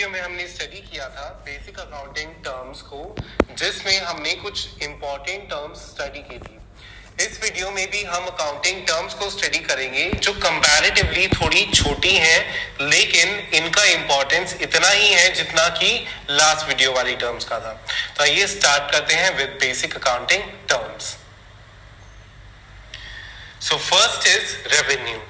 Video में हमने study किया था बेसिक अकाउंटिंग टर्म्स को, जिसमें हमने कुछ इंपॉर्टेंट टर्म्स स्टडी की थी। इस वीडियो में भी हम अकाउंटिंग टर्म्स को स्टडी करेंगे जो कंपैरेटिवली थोड़ी छोटी हैं, लेकिन इनका इंपॉर्टेंस इतना ही है जितना कि लास्ट वीडियो वाली टर्म्स का था। तो आइए स्टार्ट करते हैं with basic accounting terms. So first is revenue.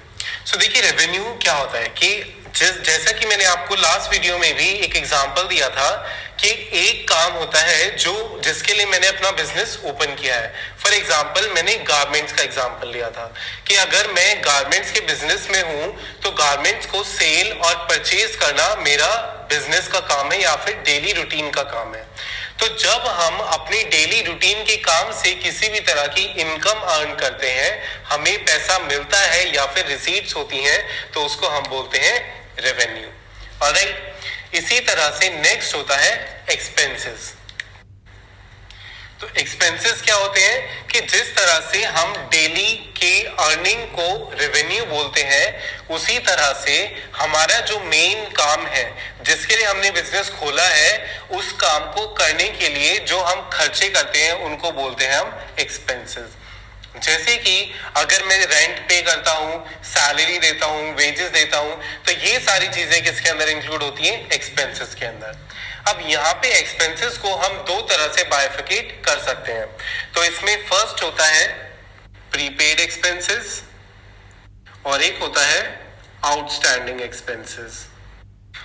So देखिए रेवेन्यू क्या होता है कि जैसा कि मैंने आपको लास्ट वीडियो में भी एक एग्जांपल दिया था कि एक काम होता है जो जिसके लिए मैंने अपना बिजनेस ओपन किया है। फॉर एग्जांपल मैंने गारमेंट्स का एग्जांपल लिया था कि अगर मैं गारमेंट्स के बिजनेस में हूं तो गारमेंट्स को सेल और परचेज करना मेरा बिजनेस का काम है या फिर डेली रूटीन का काम है। तो जब हम अपने डेली रूटीन के काम से किसी भी तरह की इनकम अर्न करते हैं, हमें पैसा मिलता है या फिर रिसीट्स होती हैं, तो उसको हम बोलते हैं रेवेन्यू। ऑलराइट, इसी तरह से नेक्स्ट होता है एक्सपेंसेस। तो एक्सपेंसेस क्या होते हैं कि जिस तरह से हम डेली के अर्निंग को रेवेन्यू बोलते हैं, उसी तरह से हमारा जो मेन काम है जिसके लिए हमने बिजनेस खोला है, उस काम को करने के लिए जो हम खर्चे करते हैं उनको बोलते हैं हम एक्सपेंसेस। जैसे कि अगर मैं रेंट पे करता हूं, सैलरी देता हूं, वेजेस देता हूं, तो ये सारी चीजें किसके अंदर इंक्लूड होती हैं? एक्सपेंसेस के अंदर। अब यहाँ पे एक्सपेंसेस को हम दो तरह से बाइफिकेट कर सकते हैं। तो इसमें फर्स्ट होता है प्रीपेड एक्सपेंसेस और एक होता है आउटस्टैंडिंग एक्सपेंसेस।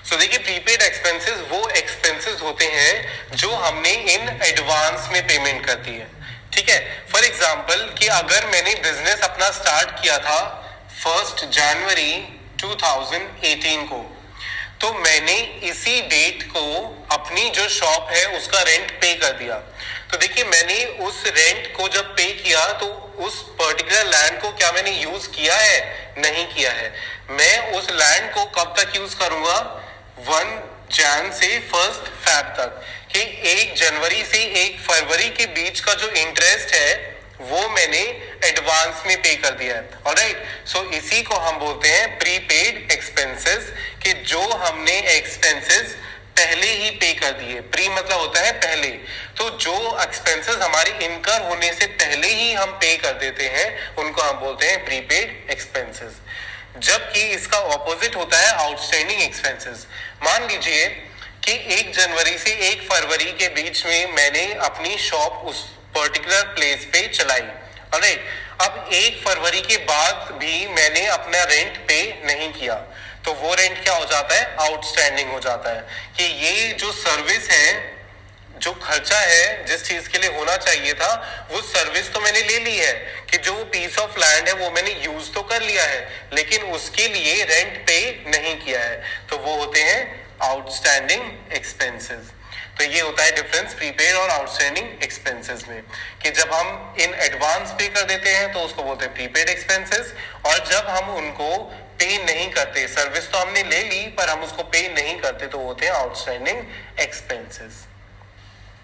सो देखिए प्रीपेड एक्सपेंसेस वो एक्सपेंसेस होते हैं जो हमने इन एडवांस में पेमेंट कर दी है। ठीक है, फॉर एग्जाम्पल कि अगर मैंने बिजनेस अपना स्टार्ट किया था 1 जनवरी 2018 को, तो मैंने इसी डेट को अपनी जो शॉप है उसका रेंट पे कर दिया। तो देखिए मैंने उस रेंट को जब पे किया तो उस पर्टिकुलर लैंड को क्या मैंने यूज किया है? नहीं किया है। मैं उस लैंड को कब तक यूज करूंगा? 1 जैन से 1 फेब तक, कि 1 जनवरी से 1 फरवरी के बीच का जो इंटरेस्ट है वो मैंने एडवांस में पे कर दिया है। ऑलराइट, सो इसी को हम बोलते हैं प्रीपेड एक्सपेंसेस, कि जो हमने एक्सपेंसेस पहले ही पे कर दिए। प्री मतलब होता है पहले, तो जो एक्सपेंसेस हमारी इनकर होने से पहले ही हम पे कर देते हैं उनको हम बोलते हैं प्रीपेड एक्सपेंसेस। जबकि इसका ऑपोजिट होता है आउटस्टैंडिंग एक्सपेंसेस। मान लीजिए कि 1 जनवरी से 1 फरवरी के बीच में मैंने अपनी शॉप उस पर्टिकुलर प्लेस पे चलाई। ऑलराइट, अब 1 फरवरी के बाद भी मैंने अपना रेंट पे नहीं किया, तो वो रेंट क्या हो जाता है? आउटस्टैंडिंग हो जाता है। कि ये जो सर्विस है, जो खर्चा है जिस चीज के लिए होना चाहिए था, वो सर्विस तो मैंने ले ली है, कि जो पीस ऑफ लैंड है वो मैंने यूज तो कर लिया है, लेकिन उसके लिए रेंट पे नहीं किया है, तो वो होते हैं आउटस्टैंडिंग एक्सपेंसेस। तो ये होता है डिफरेंस प्रीपेड और आउटस्टैंडिंग एक्सपेंसेस में, कि जब हम इन एडवांस पे कर देते हैं तो उसको बोलते हैं प्रीपेड एक्सपेंसेस, और जब हम उनको पे नहीं करते, सर्विस तो हमने ले ली पर हम उसको पे नहीं करते, तो होते हैं आउटस्टैंडिंग एक्सपेंसेस।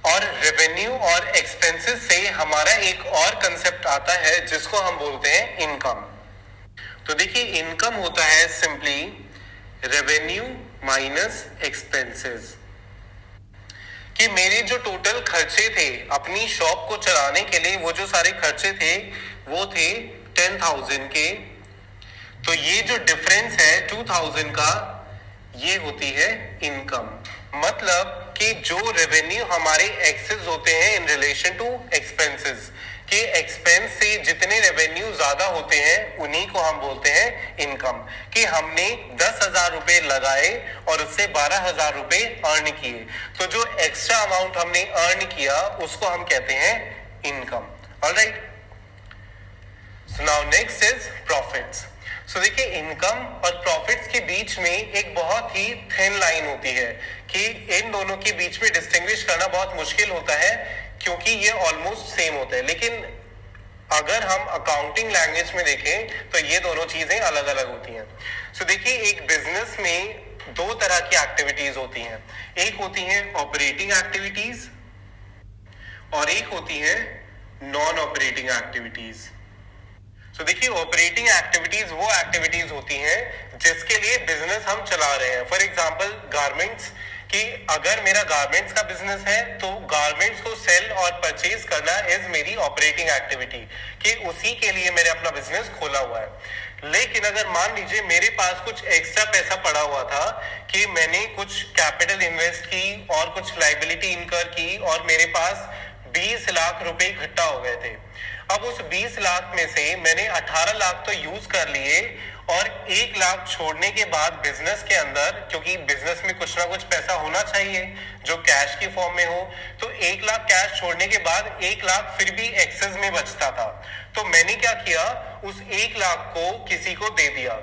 और रेवेन्यू और एक्सपेंसेस से हमारा एक और कंसेप्ट आता है जिसको हम बोलते हैं इनकम। तो देखिए इनकम होता है सिंपली रेवेन्यू माइनस एक्सपेंसेस, कि मेरे जो टोटल खर्चे थे अपनी शॉप को चलाने के लिए, वो जो सारे खर्चे थे वो थे 10,000 के, तो ये जो डिफरेंस है 2,000 का, ये होती है इनकम। मतलब कि जो रेवेन्यू हमारे एक्सेस होते हैं इन रिलेशन टू एक्सपेंसेस, कि एक्सपेंस से जितने रेवेन्यू ज्यादा होते हैं उन्हीं को हम बोलते हैं इनकम। कि हमने 10,000 रुपए लगाए और उससे 12,000 रुपए अर्न किए, तो जो एक्स्ट्रा अमाउंट हमने अर्न किया उसको हम कहते हैं income. Alright, so now next is profits. So देखिए इनकम और प्रॉफिट्स के बीच में एक बहुत ही थिन लाइन होती है, कि इन दोनों के बीच में डिस्टिंग्विश करना बहुत मुश्किल होता है, क्योंकि ये ऑलमोस्ट सेम होते हैं। लेकिन अगर हम अकाउंटिंग लैंग्वेज में देखें तो ये दोनों चीजें अलग अलग होती हैं। सो देखिए एक बिजनेस में दो तरह की एक्टिविटीज होती हैं, एक होती हैं ऑपरेटिंग एक्टिविटीज और एक होती है नॉन ऑपरेटिंग एक्टिविटीज। तो देखिए ऑपरेटिंग एक्टिविटीज वो एक्टिविटीज होती हैं जिसके लिए बिजनेस हम चला रहे हैं। फॉर एग्जांपल गारमेंट्स, कि अगर मेरा गारमेंट्स का बिजनेस है तो गारमेंट्स को सेल और परचेज करना इज मेरी ऑपरेटिंग एक्टिविटी, कि उसी के लिए मैंने अपना बिजनेस खोला हुआ है। लेकिन अगर मान लीजिए मेरे पास कुछ एक्स्ट्रा पैसा पड़ा हुआ था कि मैंने कुछ कैपिटल इन्वेस्ट की और कुछ लाइबिलिटी इनकर की और मेरे पास 20 लाख रुपए इकट्ठा हो गए थे। अब उस 20 लाख में से मैंने 18 लाख तो यूज कर लिए और 1 लाख छोड़ने के बाद बिजनेस के अंदर, क्योंकि बिजनेस में कुछ ना कुछ पैसा होना चाहिए जो कैश की फॉर्म में हो, तो 1 लाख कैश छोड़ने के बाद 1 लाख फिर भी एक्सेस में बचता था। तो मैंने क्या किया, उस 1 लाख को किसी को दे दिया।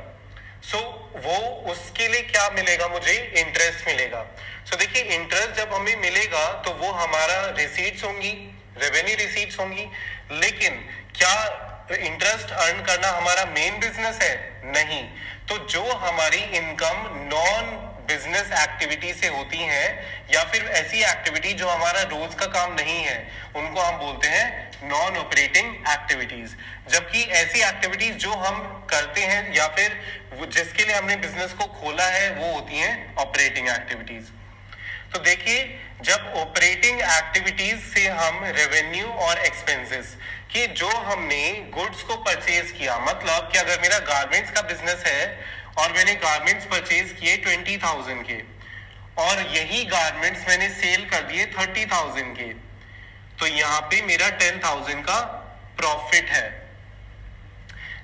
वो उसके लिए क्या मिलेगा, मुझे इंटरेस्ट मिलेगा। देखिए इंटरेस्ट जब हमें मिलेगा तो वो हमारा रिसीट्स होंगी, रेवेन्यू रिसीट्स होंगी। लेकिन क्या इंटरेस्ट अर्न करना हमारा मेन बिजनेस है? नहीं। तो जो हमारी इनकम नॉन बिजनेस एक्टिविटी से होती हैं या फिर ऐसी एक्टिविटी जो हमारा रोज का काम नहीं है, उनको हम बोलते हैं नॉन ऑपरेटिंग एक्टिविटीज। जबकि ऐसी एक्टिविटीज जो हम करते हैं या फिर जिसके लिए हमने बिजनेस को खोला है वो होती हैं ऑपरेटिंग एक्टिविटीज। तो देखिए जब ऑपरेटिंग एक्टिविटीज से हम रेवेन्यू और एक्सपेंसेस कि जो हमने गुड्स को परचेज किया, मतलब कि अगर मेरा गारमेंट्स का बिजनेस है और मैंने गारमेंट्स परचेज किए 20,000 के और यही गारमेंट्स मैंने सेल कर दिए 30,000 के, तो यहाँ पे मेरा 10,000 का प्रॉफिट है।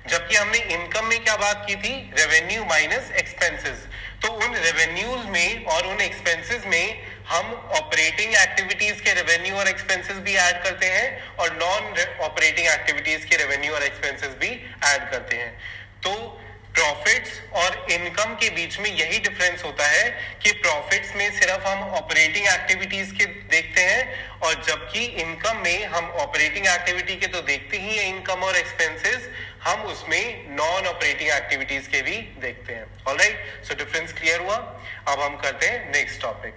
जबकि हमने इनकम में क्या बात की थी, रेवेन्यू माइनस एक्सपेंसेस। तो उन रेवेन्यूज में और उन एक्सपेंसेस में हम ऑपरेटिंग एक्टिविटीज के रेवेन्यू और एक्सपेंसेस भी ऐड करते हैं और नॉन ऑपरेटिंग एक्टिविटीज के रेवेन्यू और एक्सपेंसेस भी ऐड करते हैं। तो प्रॉफिट्स और इनकम के बीच में यही डिफरेंस होता है कि प्रॉफिट्स में सिर्फ हम ऑपरेटिंग एक्टिविटीज के देखते हैं और जबकि इनकम में हम ऑपरेटिंग एक्टिविटी के तो देखते ही हैं इनकम और एक्सपेंसेस, हम उसमें नॉन ऑपरेटिंग एक्टिविटीज के भी देखते हैं। ऑलराइट, सो डिफरेंस क्लियर हुआ। अब हम करते हैं next topic.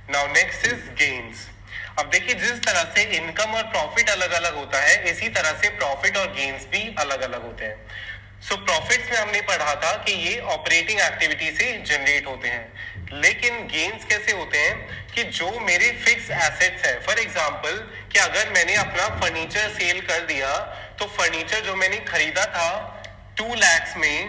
Now next is gains. अब देखिए जिस तरह से इनकम और प्रॉफिट अलग अलग होता है, इसी तरह से प्रॉफिट और गेन्स भी अलग अलग होते हैं। प्रॉफिट्स में हमने पढ़ा था कि ये ऑपरेटिंग एक्टिविटी से जनरेट होते हैं, लेकिन गेन्स कैसे होते हैं कि जो मेरे फिक्स एसेट्स है, फॉर एग्जांपल कि अगर मैंने अपना फर्नीचर सेल कर दिया तो फर्नीचर जो मैंने खरीदा था 2 लाख में,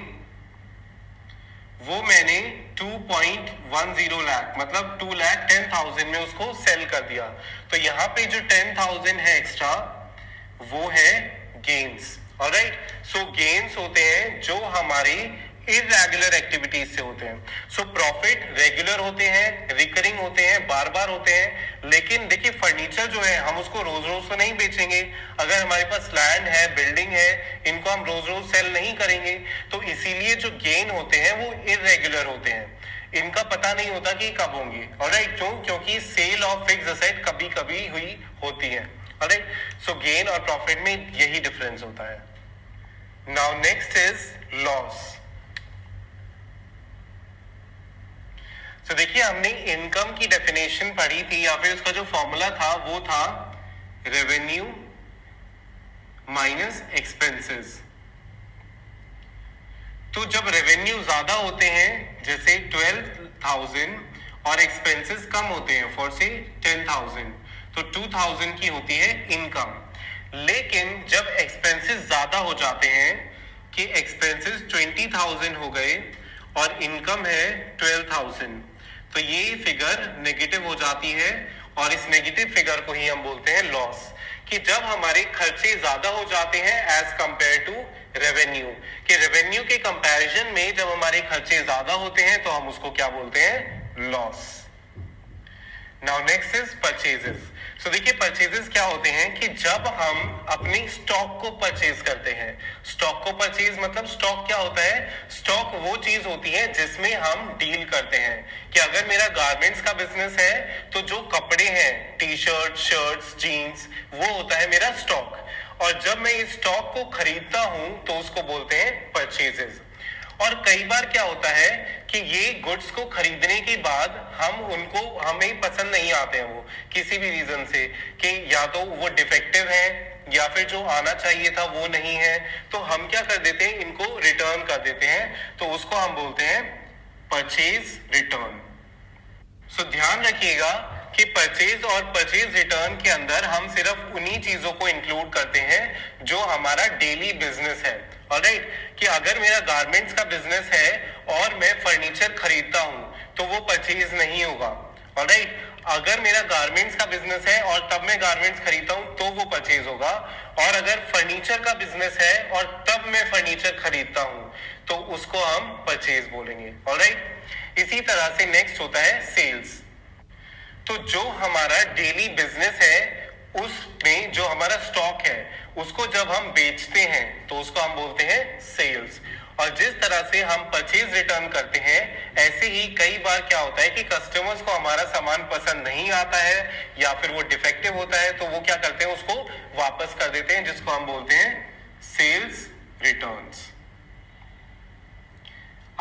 वो मैंने 2.10 लाख मतलब 2,10,000 में उसको सेल कर दिया। तो यहाँ पे जो 10,000 है एक्स्ट्रा वो है गेन्स। ऑलराइट, सो गेन्स होते हैं जो हमारी इरेगुलर एक्टिविटीज से होते हैं। सो प्रॉफिट रेगुलर होते हैं, रिकरिंग होते हैं, बार बार होते हैं। लेकिन देखिए फर्नीचर जो है हम उसको रोज रोज तो नहीं बेचेंगे। अगर हमारे पास लैंड है, बिल्डिंग है, इनको हम रोज रोज सेल नहीं करेंगे। तो इसीलिए जो गेन होते हैं वो इरेगुलर होते हैं, इनका पता नहीं होता कि कब होंगे। ऑलराइट, क्यों? क्योंकि सेल ऑफ फिक्स्ड एसेट कभी कभी हुई होती है। ऑलराइट, सो गेन और प्रॉफिट में यही डिफरेंस होता है। Now next is loss. तो देखिए हमने इनकम की डेफिनेशन पढ़ी थी या फिर उसका जो फॉर्मूला था वो था रेवेन्यू माइनस एक्सपेंसेस। तो जब रेवेन्यू ज्यादा होते हैं जैसे 12,000 और एक्सपेंसेस कम होते हैं फॉर से 10,000, तो 2,000 की होती है इनकम। लेकिन जब एक्सपेंसेस ज्यादा हो जाते हैं कि एक्सपेंसेस 20,000 हो गए और इनकम है 12,000, तो ये फिगर नेगेटिव हो जाती है और इस नेगेटिव फिगर को ही हम बोलते हैं लॉस। कि जब हमारे खर्चे ज्यादा हो जाते हैं एज कंपेयर टू रेवेन्यू, कि रेवेन्यू के कंपैरिजन में जब हमारे खर्चे ज्यादा होते हैं तो हम उसको क्या बोलते हैं, loss. Now next is purchases. So देखिए परचेजेस क्या होते हैं कि जब हम अपनी स्टॉक को परचेज करते हैं। स्टॉक को परचेज मतलब स्टॉक क्या होता है, स्टॉक वो चीज होती है जिसमें हम डील करते हैं। कि अगर मेरा गारमेंट्स का बिजनेस है तो जो कपड़े हैं, टी शर्ट, शर्ट्स, जीन्स, वो होता है मेरा स्टॉक। और जब मैं इस स्टॉक को खरीदता हूं तो उसको बोलते हैं परचेजेस। और कई बार क्या होता है कि ये गुड्स को खरीदने के बाद हमें पसंद नहीं आते हैं वो किसी भी रीजन से, कि या तो वो डिफेक्टिव है या फिर जो आना चाहिए था वो नहीं है, तो हम क्या कर देते हैं, इनको रिटर्न कर देते हैं। तो उसको हम बोलते हैं परचेज रिटर्न। सो ध्यान रखिएगा कि परचेज और परचेज रिटर्न के अंदर हम सिर्फ उन्हीं चीजों को इंक्लूड करते हैं जो हमारा डेली बिजनेस है। ऑलराइट, कि अगर मेरा गारमेंट्स का बिजनेस है और मैं फर्नीचर खरीदता हूं तो वो परचेज नहीं होगा। ऑलराइट, अगर मेरा गारमेंट्स का बिजनेस है और तब मैं गारमेंट्स खरीदता हूं तो वो परचेज होगा, और अगर फर्नीचर का बिजनेस है और तब मैं फर्नीचर खरीदता हूं तो उसको हम परचेज बोलेंगे। ऑलराइट, इसी तरह से नेक्स्ट होता है सेल्स। तो जो हमारा डेली बिजनेस है उसमें जो हमारा स्टॉक है उसको जब हम बेचते हैं तो उसको हम बोलते हैं सेल्स। और जिस तरह से हम परचेज रिटर्न करते हैं ऐसे ही कई बार क्या होता है कि कस्टमर्स को हमारा सामान पसंद नहीं आता है या फिर वो डिफेक्टिव होता है तो वो क्या करते हैं, उसको वापस कर देते हैं, जिसको हम बोलते हैं सेल्स रिटर्न्स।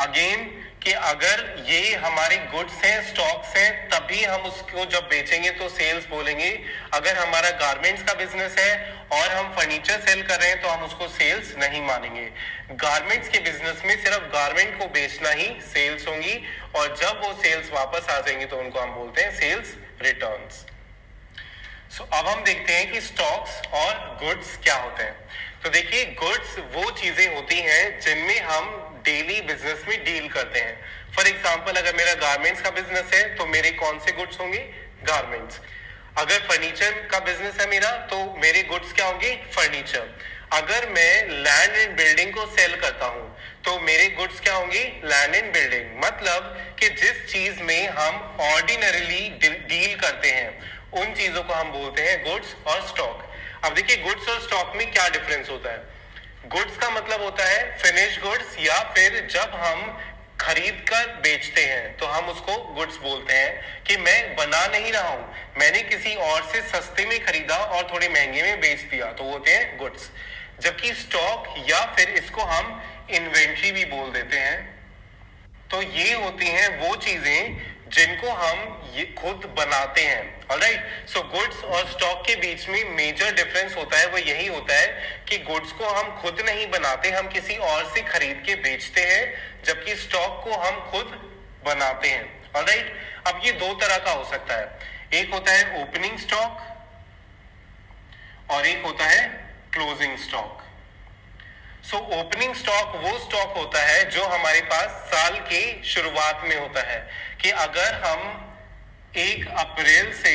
अगेन कि अगर ये हमारे गुड्स हैं, स्टॉक्स हैं, तभी हम उसको जब बेचेंगे तो सेल्स बोलेंगे। अगर हमारा गारमेंट्स का बिजनेस है और हम फर्नीचर सेल कर रहे हैं तो हम उसको सेल्स नहीं मानेंगे। गारमेंट्स के बिजनेस में सिर्फ गारमेंट को बेचना ही सेल्स होंगी, और जब वो सेल्स वापस आ जाएंगे तो उनको हम बोलते हैं सेल्स रिटर्न्स। सो अब हम देखते हैं कि स्टॉक्स और गुड्स क्या होते हैं। तो देखिए, गुड्स वो चीजें होती हैं जिनमें हम डेली बिजनेस में डील करते हैं। फॉर एग्जाम्पल, अगर मेरा गारमेंट्स का बिजनेस है तो मेरे कौन से गुड्स होंगे, गारमेंट्स। अगर फर्नीचर का बिजनेस है मेरा तो मेरे गुड्स क्या होंगे, फर्नीचर। अगर मैं लैंड एंड बिल्डिंग को सेल करता हूं तो मेरे गुड्स क्या होंगे, लैंड एंड बिल्डिंग। मतलब कि जिस चीज में हम ऑर्डिनरीली डील करते हैं उन चीजों को हम बोलते हैं गुड्स और स्टॉक। अब देखिए, गुड्स और स्टॉक में क्या डिफरेंस होता है। गुड्स का मतलब होता है फिनिश गुड्स, या फिर जब हम खरीद कर बेचते हैं तो हम उसको गुड्स बोलते हैं कि मैं बना नहीं रहा हूं, मैंने किसी और से सस्ते में खरीदा और थोड़े महंगे में बेच दिया, तो वो होते हैं गुड्स। जबकि स्टॉक या फिर इसको हम इन्वेंट्री भी बोल देते हैं, तो ये होती हैं वो चीजें जिनको हम ये खुद बनाते हैं। ऑलराइट, सो गुड्स और स्टॉक के बीच में मेजर डिफरेंस होता है वो यही होता है कि गुड्स को हम खुद नहीं बनाते, हम किसी और से खरीद के बेचते हैं, जबकि स्टॉक को हम खुद बनाते हैं। ऑलराइट, अब ये दो तरह का हो सकता है, एक होता है ओपनिंग स्टॉक और एक होता है closing stock. So opening stock वो स्टॉक होता है जो हमारे पास साल के शुरुआत में होता है, कि अगर हम 1 अप्रैल से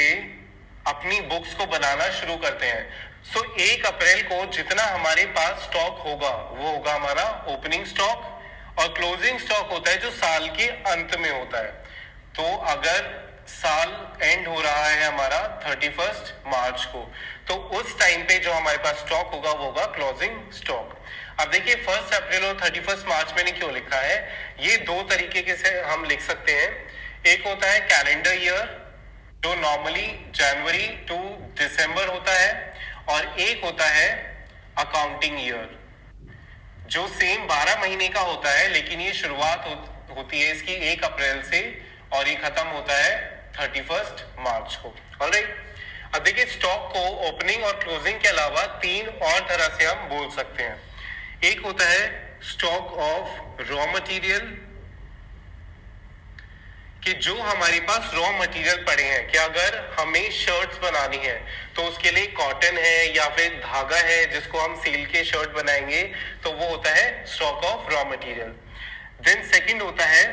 अपनी बुक्स को बनाना शुरू करते हैं, सो 1 अप्रैल को जितना हमारे पास स्टॉक होगा वो होगा हमारा ओपनिंग स्टॉक। और क्लोजिंग स्टॉक होता है जो साल के अंत में होता है। तो अगर साल एंड हो रहा है हमारा 31 मार्च को, तो उस टाइम पे जो हमारे पास स्टॉक होगा वो होगा क्लोजिंग स्टॉक। अब देखिए, 1 अप्रैल और 31 मार्च मैंने क्यों लिखा है, ये दो तरीके से हम लिख सकते हैं। एक होता है कैलेंडर ईयर जो नॉर्मली जनवरी टू दिसंबर होता है, और एक होता है अकाउंटिंग ईयर जो सेम 12 महीने का होता है, लेकिन ये शुरुआत होती है इसकी 1 अप्रैल से और ये खत्म होता है 31 मार्च को। ऑलराइट, अब देखिए, स्टॉक को ओपनिंग और क्लोजिंग के अलावा 3 और तरह से हम बोल सकते हैं। एक होता है स्टॉक ऑफ रॉ मटेरियल, कि जो हमारे पास रॉ मटेरियल पड़े हैं, कि अगर हमें शर्ट्स बनानी है तो उसके लिए कॉटन है या फिर धागा है जिसको हम सील के शर्ट बनाएंगे, तो वो होता है stock of raw material. Then second होता है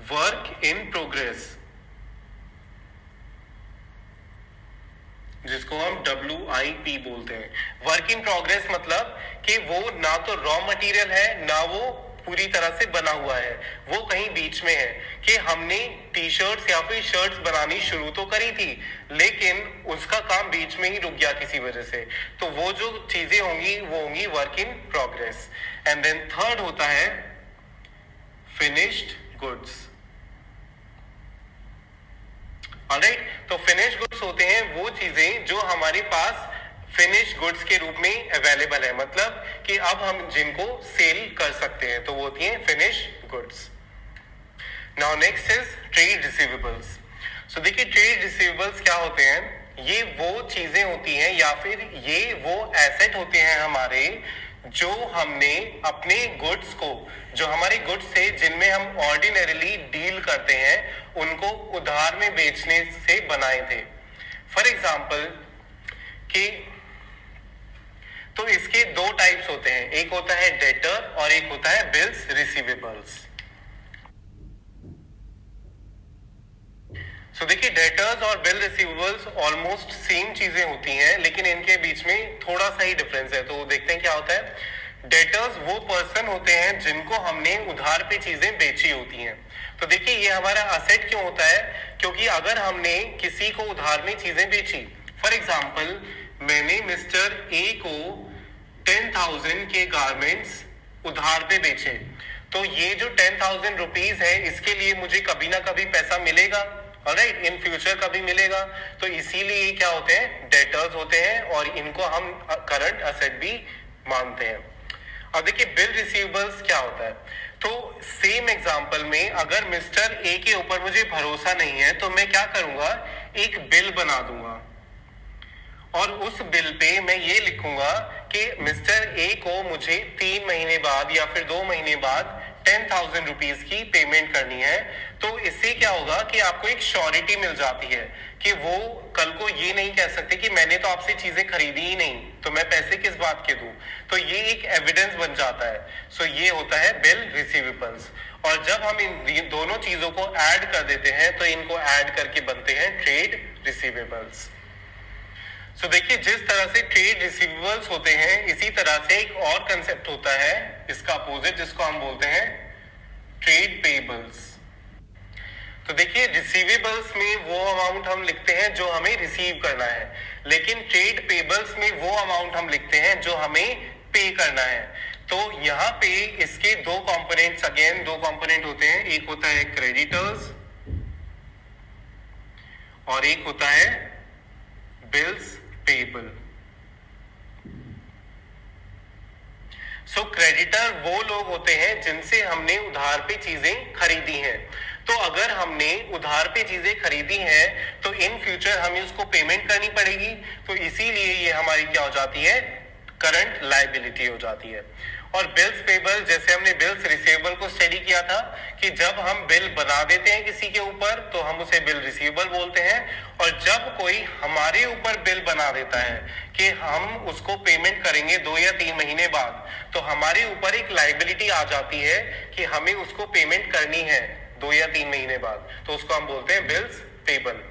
वर्क इन प्रोग्रेस, जिसको हम WIP बोलते हैं। वर्क इन प्रोग्रेस मतलब कि वो ना तो रॉ मटेरियल है ना वो पूरी तरह से बना हुआ है, वो कहीं बीच में है, कि हमने टी शर्ट्स या फिर शर्ट्स बनानी शुरू तो करी थी लेकिन उसका काम बीच में ही रुक गया किसी वजह से, तो वो जो चीजें होंगी वो होंगी work in progress. And then third होता है फिनिश्ड गुड्स। ऑलराइट, तो फिनिश गुड्स होते हैं वो चीजें जो हमारे पास फिनिश गुड्स के रूप में अवेलेबल है, मतलब कि अब हम जिनको सेल कर सकते हैं, तो वो होती हैं finish goods. Now next is trade receivables. So देखिए, ट्रेड रिसीवेबल्स क्या होते हैं, ये वो चीजें होती हैं या फिर ये वो एसेट होते हैं हमारे जो हमने अपने गुड्स को, जो हमारे गुड्स थे जिनमें हम ऑर्डिनरीली डील करते हैं, उनको उधार में बेचने से बनाए थे। फॉर एग्जाम्पल कि तो इसके दो टाइप्स होते हैं, एक होता है डेटर और एक होता है बिल्स रिसीवेबल्स। सो देखिए, डेटर्स और बिल रिसीवेबल्स ऑलमोस्ट सेम चीजें होती हैं, लेकिन इनके बीच में थोड़ा सा ही डिफरेंस है। तो देखते हैं क्या होता है। डेटर्स वो पर्सन होते हैं जिनको हमने उधार पे चीजें बेची होती हैं। तो देखिए, ये हमारा असेट क्यों होता है? क्योंकि अगर हमने किसी को उधार में चीजें बेची, फॉर एग्जाम्पल मैंने मिस्टर ए को 10,000 के गारमेंट्स उधार पे बेचे, तो ये जो 10,000 रुपीज है, इसके लिए मुझे कभी ना कभी पैसा मिलेगा, ऑलराइट, इन फ्यूचर कभी मिलेगा। तो इसीलिए ये क्या होते हैं? डेटर्स होते हैं, और इनको हम करंट असेट भी मानते हैं। अब देखिए, बिल रिसीवेबल्स क्या होता है। तो सेम एग्जांपल में अगर मिस्टर ए के ऊपर मुझे भरोसा नहीं है, तो मैं क्या करूंगा? एक बिल बना दूंगा, और उस बिल पे मैं ये लिखूंगा कि मिस्टर ए को मुझे 3 महीने बाद या फिर 2 महीने बाद 10,000 रुपीज की पेमेंट करनी है। तो इससे क्या होगा कि आपको एक श्योरिटी मिल जाती है कि वो कल को ये नहीं कह सकते कि मैंने तो आपसे चीजें खरीदी ही नहीं, तो मैं पैसे किस बात के दूं। तो ये एक एविडेंस बन जाता है। सो ये होता है बिल रिसीवेबल्स। और जब हम इन दोनों चीजों को ऐड कर देते हैं, तो इनको ऐड करके बनते हैं ट्रेड रिसीवेबल्स। सो देखिए, जिस तरह से ट्रेड रिसीवेबल्स होते हैं, इसी तरह से एक और कंसेप्ट होता है इसका अपोजिट, जिसको हम बोलते हैं ट्रेड पेबल्स। तो देखिए, रिसीवेबल्स में वो अमाउंट हम लिखते हैं जो हमें रिसीव करना है, लेकिन ट्रेड पेबल्स में वो अमाउंट हम लिखते हैं जो हमें पे करना है। तो यहाँ पे इसके दो कंपोनेंट्स, अगेन दो कंपोनेंट होते हैं, एक होता है क्रेडिटर्स और एक होता है बिल्स पेबल। सो क्रेडिटर वो लोग होते हैं जिनसे हमने उधार पे चीजें खरीदी हैं। तो अगर हमने उधार पे चीजें खरीदी हैं, तो इन फ्यूचर हमें उसको पेमेंट करनी पड़ेगी। तो इसीलिए ये हमारी क्या हो जाती है? करंट लायबिलिटी हो जाती है। और बिल्स पेबल, जैसे हमने बिल्स रिसीवेबल को स्टडी किया था कि जब हम बिल बना देते हैं किसी के ऊपर, तो हम उसे बिल रिसीवेबल बोलते हैं। और जब कोई हमारे ऊपर बिल बना देता है कि हम उसको पेमेंट करेंगे 2 या 3 महीने बाद, तो हमारे ऊपर एक लायबिलिटी आ जाती है कि हमें उसको पेमेंट करनी है 2 या 3 महीने बाद, तो उसको हम बोलते हैं बिल्स पेबल।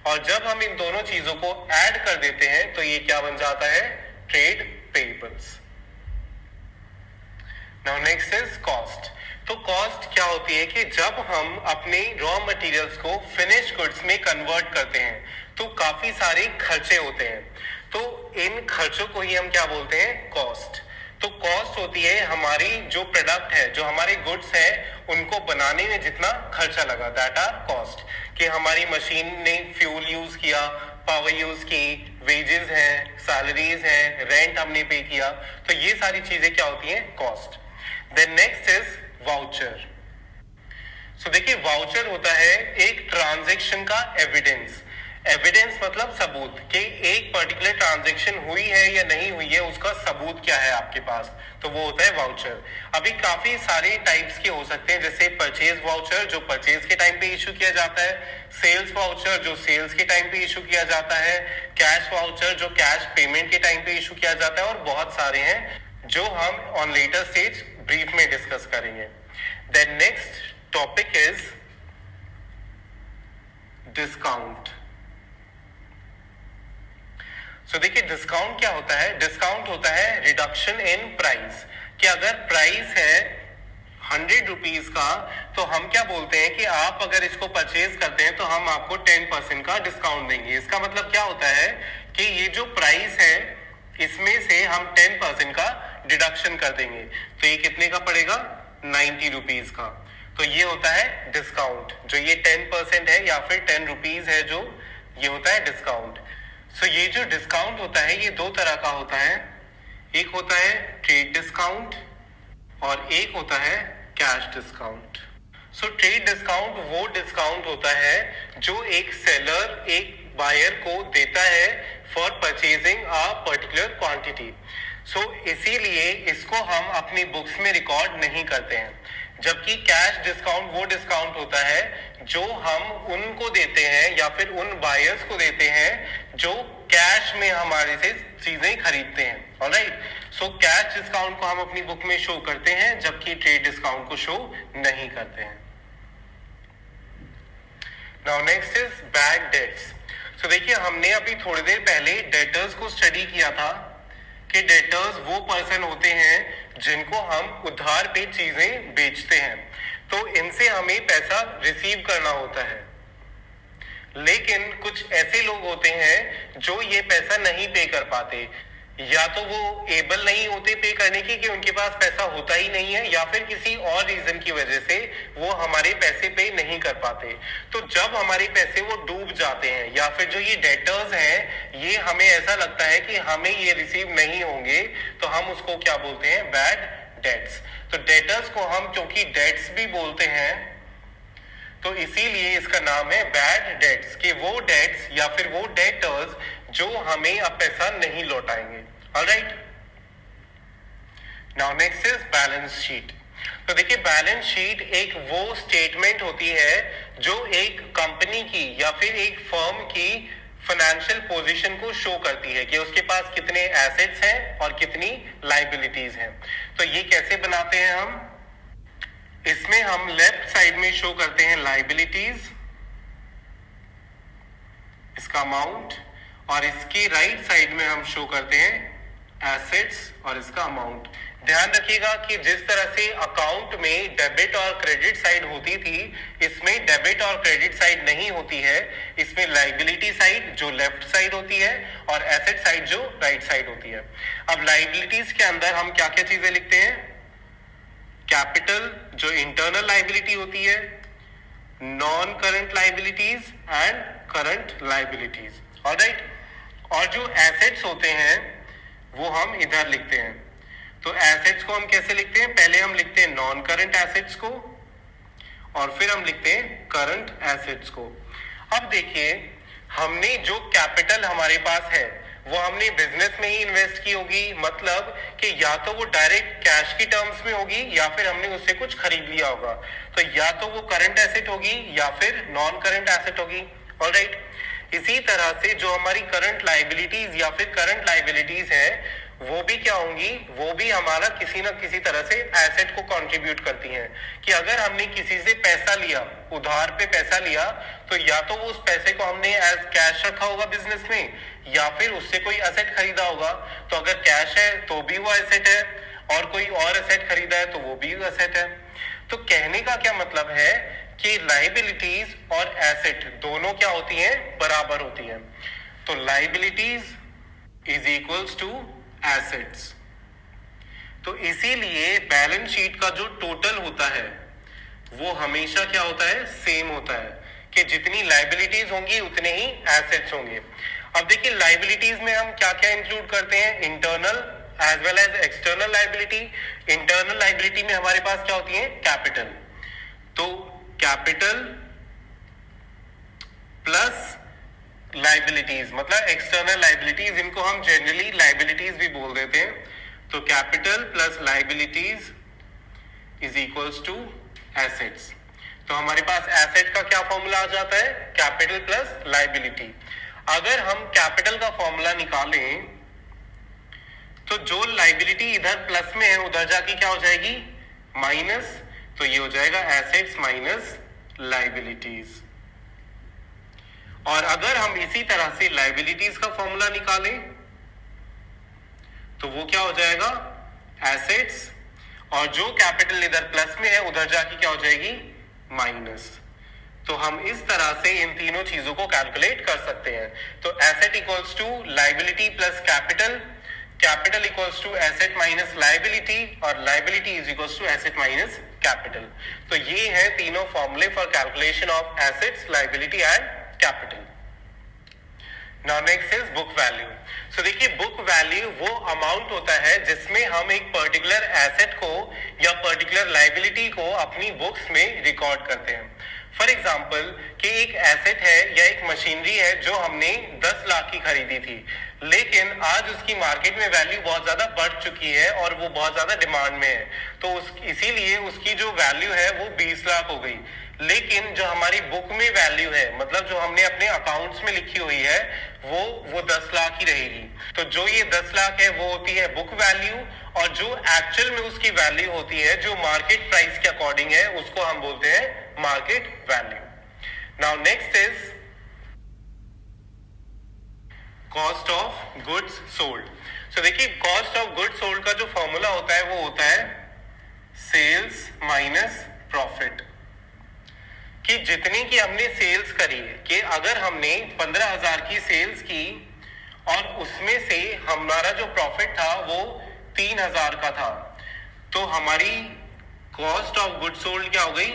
और जब हम इन दोनों चीजों को ऐड कर देते हैं, तो ये क्या बन जाता है? Trade payables. Now next is cost. तो कॉस्ट क्या होती है कि जब हम अपने रॉ मटेरियल्स को फिनिश गुड्स में कन्वर्ट करते हैं, तो काफी सारे खर्चे होते हैं। तो इन खर्चों को ही हम क्या बोलते हैं? कॉस्ट। तो कॉस्ट होती है हमारी जो प्रोडक्ट है, जो हमारे गुड्स है, उनको बनाने में जितना खर्चा लगा, दैट आर कॉस्ट। कि हमारी मशीन ने फ्यूल यूज किया, पावर यूज की, वेजेस हैं, सैलरीज हैं, रेंट हमने पे किया, तो ये सारी चीजें क्या होती हैं? Cost. Then next is voucher. So देखिए, वाउचर होता है एक ट्रांजैक्शन का एविडेंस। एविडेंस मतलब सबूत कि एक पर्टिकुलर ट्रांजैक्शन हुई है या नहीं हुई है, उसका सबूत क्या है आपके पास, तो वो होता है वाउचर। अभी काफी सारे टाइप्स के हो सकते हैं, जैसे परचेज वाउचर जो परचेज के टाइम पे इशू किया जाता है, सेल्स वाउचर जो सेल्स के टाइम पे इशू किया जाता है, कैश वाउचर जो कैश पेमेंट के टाइम पे इशू किया जाता है, और बहुत सारे हैं जो हम ऑन लेटर स्टेज ब्रीफ में डिस्कस करेंगे। Then next topic is discount. So देखिए, डिस्काउंट क्या होता है? डिस्काउंट होता है रिडक्शन इन प्राइस। कि अगर प्राइस है 100 रुपीज का, तो हम क्या बोलते हैं कि आप अगर इसको परचेज करते हैं, तो हम आपको 10% का डिस्काउंट देंगे। इसका मतलब क्या होता है कि ये जो प्राइस है, इसमें से हम 10% का डिडक्शन कर देंगे, तो ये कितने का पड़ेगा? 90 रुपीज का। तो ये होता है डिस्काउंट। जो ये 10% है या फिर 10 रुपीज है, जो ये होता है डिस्काउंट। सो ये जो डिस्काउंट होता है, ये दो तरह का होता है। एक होता है ट्रेड डिस्काउंट और एक होता है cash discount. So trade discount वो डिस्काउंट होता है जो एक सेलर एक बायर को देता है for purchasing a particular quantity. So इसीलिए इसको हम अपनी बुक्स में रिकॉर्ड नहीं करते हैं। जबकि कैश डिस्काउंट वो डिस्काउंट होता है जो हम उनको देते हैं या फिर उन बायर्स को देते हैं जो कैश में हमारे से चीजें खरीदते हैं। ऑलराइट, सो कैश डिस्काउंट को हम अपनी बुक में शो करते हैं, जबकि ट्रेड डिस्काउंट को शो नहीं करते हैं। Now next is bad debts. So देखिए, हमने अभी थोड़ी देर पहले डेटर्स को स्टडी किया था कि डेटर्स वो पर्सन होते हैं जिनको हम उधार पे चीजें बेचते हैं, तो इनसे हमें पैसा रिसीव करना होता है। लेकिन कुछ ऐसे लोग होते हैं जो ये पैसा नहीं पे कर पाते, या तो वो एबल नहीं होते पे करने की कि उनके पास पैसा होता ही नहीं है, या फिर किसी और रीजन की वजह से वो हमारे पैसे पे नहीं कर पाते। तो जब हमारे पैसे वो डूब जाते हैं या फिर जो ये डेटर्स हैं ये हमें ऐसा लगता है कि हमें ये रिसीव नहीं होंगे, तो हम उसको क्या बोलते हैं? Bad debts. तो डेटर्स को हम क्योंकि डेट्स भी बोलते हैं, तो इसीलिए इसका नाम है बैड डेट्स, कि वो डेट्स या फिर वो डेटर्स जो हमें अब पैसा नहीं लौटाएंगे। Alright, now next is balance sheet. तो देखिए, बैलेंस शीट एक वो स्टेटमेंट होती है जो एक कंपनी की या फिर एक फर्म की फाइनेंशियल पोजीशन को शो करती है कि उसके पास कितने एसेट्स हैं और कितनी लाइबिलिटीज हैं। तो ये कैसे बनाते हैं हम? इसमें हम लेफ्ट साइड में शो करते हैं लाइबिलिटीज, इसका अमाउंट, और इसकी राइट साइड में हम शो करते हैं एसेट्स और इसका अमाउंट। ध्यान रखिएगा कि जिस तरह से अकाउंट में डेबिट और क्रेडिट साइड होती थी, इसमें डेबिट और क्रेडिट साइड नहीं होती है। इसमें लाइबिलिटी साइड जो लेफ्ट साइड होती है और एसेट साइड जो राइट साइड होती है। अब लाइबिलिटीज के अंदर हम क्या क्या चीजें लिखते हैं? कैपिटल जो इंटरनल लाइबिलिटी होती है, non current liabilities and current liabilities. Alright, और जो एसेट्स होते हैं वो हम इधर लिखते हैं। तो एसेट्स को हम कैसे लिखते हैं? पहले हम लिखते हैं नॉन करंट एसेट्स को और फिर हम लिखते हैं करंट एसेट्स को। अब देखिए, हमने जो कैपिटल हमारे पास है वो हमने बिजनेस में ही इन्वेस्ट की होगी, मतलब कि या तो वो डायरेक्ट कैश की टर्म्स में होगी या फिर हमने उससे कुछ खरीद लिया होगा। तो या तो वो करंट एसेट होगी या फिर नॉन करंट एसेट होगी। ऑलराइट, इसी तरह से जो हमारी करंट लाइबिलिटीज या फिर करंट लाइबिलिटीज है वो भी क्या होंगी? वो भी हमारा किसी ना किसी तरह से एसेट को कंट्रीब्यूट करती हैं। कि अगर हमने किसी से पैसा लिया, उधार पे पैसा लिया, तो या तो वो उस पैसे को हमने एज कैश रखा होगा बिजनेस में, या फिर उससे कोई एसेट खरीदा होगा। तो अगर कैश है तो भी वो एसेट है, और कोई और एसेट खरीदा है तो वो भी एसेट है। तो कहने का क्या मतलब है कि लाइबिलिटीज और एसेट दोनों क्या होती हैं? बराबर होती हैं। तो liabilities is equals to assets. तो इसीलिए बैलेंस शीट का जो टोटल होता है वो हमेशा क्या होता है? सेम होता है, कि जितनी लाइबिलिटीज होंगी उतने ही एसेट्स होंगे। अब देखिए, लाइबिलिटीज में हम क्या क्या इंक्लूड करते हैं? Internal as well as external liability. Internal liability में हमारे पास क्या होती है? कैपिटल। तो कैपिटल प्लस लाइबिलिटीज मतलब एक्सटर्नल लाइबिलिटीज, इनको हम जनरली लाइबिलिटीज भी बोल देते हैं। तो capital plus liabilities is equals to assets. तो हमारे पास एसेट का क्या फॉर्मूला आ जाता है? Capital plus liability. अगर हम कैपिटल का फॉर्मूला निकालें तो जो लाइबिलिटी इधर प्लस में है उधर जाके क्या हो जाएगी? माइनस। तो ये हो जाएगा एसेट्स माइनस लाइबिलिटीज। और अगर हम इसी तरह से लाइबिलिटीज का फॉर्मूला निकालें तो वो क्या हो जाएगा? एसेट्स, और जो कैपिटल इधर प्लस में है उधर जाके क्या हो जाएगी? माइनस। तो हम इस तरह से इन तीनों चीजों को कैलकुलेट कर सकते हैं। तो asset equals to liability plus capital, capital equals to asset minus liability, और liability is equals to asset minus capital. तो ये है तीनों फॉर्मूले for calculation of assets, liability and capital. Now next is book value. So देखिए, book value वो amount होता है जिसमें हम एक पर्टिकुलर एसेट को या पर्टिकुलर लाइबिलिटी को अपनी बुक्स में रिकॉर्ड करते हैं। फॉर एग्जाम्पल कि एक एसेट है या एक मशीनरी है जो हमने 10 लाख की खरीदी थी, लेकिन आज उसकी मार्केट में वैल्यू बहुत ज्यादा बढ़ चुकी है और वो बहुत ज्यादा डिमांड में है, तो इसीलिए उसकी जो वैल्यू है वो 20 लाख हो गई। लेकिन जो हमारी बुक में वैल्यू है, मतलब जो हमने अपने अकाउंट्स में लिखी हुई है, वो 10 लाख ही रहेगी। तो जो ये 10 लाख है वो होती है बुक वैल्यू, और जो एक्चुअल में उसकी वैल्यू होती है जो मार्केट प्राइस के अकॉर्डिंग है, उसको हम बोलते हैं market value. Now next is cost of goods sold. So देखिए, कॉस्ट ऑफ गुड्स सोल्ड का जो फॉर्मूला होता है वो होता है सेल्स माइनस प्रॉफिट। कि जितनी की हमने सेल्स करी, कि अगर हमने 15,000 की सेल्स की और उसमें से हमारा जो प्रॉफिट था वो 3,000 का था, तो हमारी कॉस्ट ऑफ गुड्स सोल्ड क्या हो गई?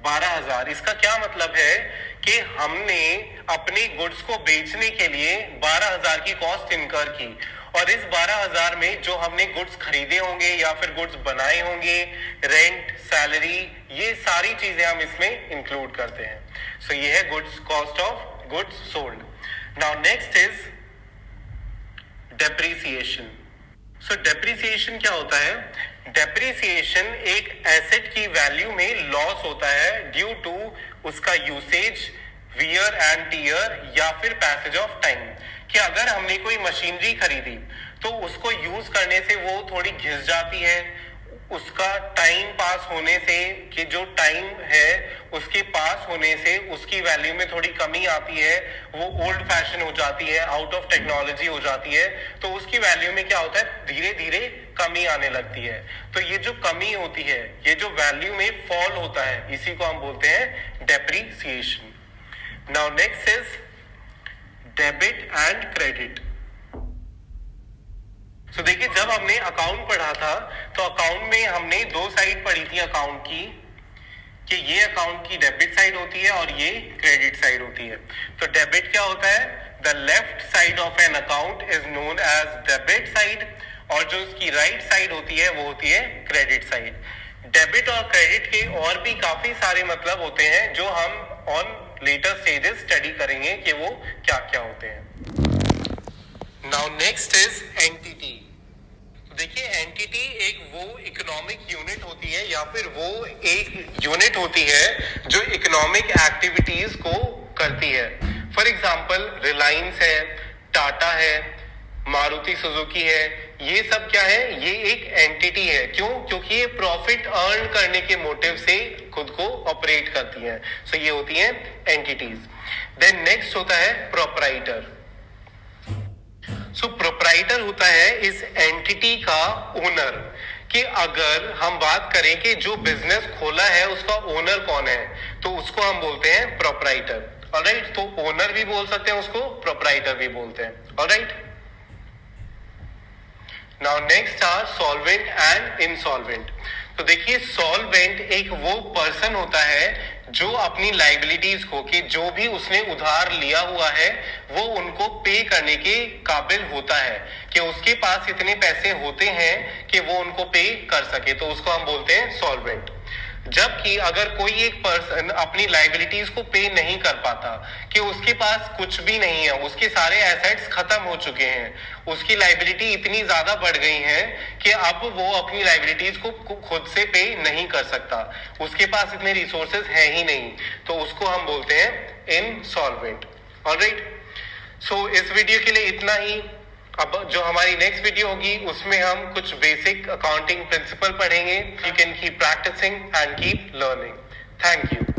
12,000। इसका क्या मतलब है कि हमने अपने गुड्स को बेचने के लिए 12,000 की कॉस्ट इनकर की, और इस 12,000 में जो हमने गुड्स खरीदे होंगे या फिर गुड्स बनाए होंगे, रेंट, सैलरी, ये सारी चीजें हम इसमें इंक्लूड करते हैं। सो ये है goods, cost of goods sold. Now next is depreciation. So depreciation क्या होता है? डेप्रिसिएशन एक एसेट की वैल्यू में लॉस होता है ड्यू टू उसका यूसेज, वियर एंड टियर, या फिर पैसेज ऑफ टाइम। कि अगर हमने कोई मशीनरी खरीदी तो उसको यूज करने से वो थोड़ी घिस जाती है, उसका टाइम पास होने से, कि जो टाइम है उसके पास होने से उसकी वैल्यू में थोड़ी कमी आती है, वो ओल्ड फैशन हो जाती है, आउट ऑफ टेक्नोलॉजी हो जाती है, तो उसकी वैल्यू में क्या होता है? धीरे धीरे कमी आने लगती है। तो ये जो कमी होती है, ये जो वैल्यू में फॉल होता है, इसी को हम बोलते हैं depreciation. Now next is debit and credit. So देखिए, जब हमने अकाउंट पढ़ा था तो अकाउंट में हमने दो साइड पढ़ी थी अकाउंट की, कि ये अकाउंट की डेबिट साइड होती है और ये क्रेडिट साइड होती है। तो डेबिट क्या होता है? The left side of an account is known as debit side, और जो उसकी राइट साइड होती है वो होती है क्रेडिट साइड। डेबिट और क्रेडिट के और भी काफी सारे मतलब होते हैं जो हम ऑन लेटर स्टेजेस स्टडी करेंगे कि वो क्या क्या होते हैं। Now next is entity. देखिए, एंटिटी एक वो इकोनॉमिक यूनिट होती है या फिर वो एक यूनिट होती है जो इकोनॉमिक एक्टिविटीज को करती है। फॉर एग्जांपल रिलायंस है, टाटा है, मारुति सुजुकी है, ये सब क्या है? ये एक एंटिटी है। क्यों? क्योंकि ये प्रॉफिट अर्न करने के मोटिव से खुद को ऑपरेट करती हैं। सो ये होती हैं एंटिटीज। देन नेक्स्ट होता है प्रोप्राइटर। सो प्रोप्राइटर होता है इस एंटिटी का ओनर। कि अगर हम बात करें कि जो बिजनेस खोला है उसका ओनर कौन है, तो उसको हम बोलते हैं प्रोप्राइटर। ऑलराइट, तो ओनर भी बोल सकते हैं उसको, प्रोप्राइटर भी बोलते हैं। Alright, now next are solvent and insolvent. तो देखिए, सॉल्वेंट एक वो पर्सन होता है जो अपनी लाइबिलिटीज को, कि जो भी उसने उधार लिया हुआ है वो उनको पे करने के काबिल होता है, कि उसके पास इतने पैसे होते हैं कि वो उनको पे कर सके, तो उसको हम बोलते हैं सॉल्वेंट। जबकि अगर कोई एक पर्सन अपनी लाइबिलिटीज को पे नहीं कर पाता, कि उसके पास कुछ भी नहीं है, उसके सारे एसेट्स खत्म हो चुके हैं, उसकी लाइबिलिटी इतनी ज्यादा बढ़ गई है कि अब वो अपनी लाइबिलिटीज को खुद से पे नहीं कर सकता, उसके पास इतने रिसोर्सेज हैं ही नहीं, तो उसको हम बोलते हैं इनसॉल्वेंट। ऑलराइट, सो इस वीडियो के लिए इतना ही। अब जो हमारी नेक्स्ट वीडियो होगी उसमें हम कुछ बेसिक अकाउंटिंग प्रिंसिपल पढ़ेंगे। You can keep practicing and keep learning. Thank you.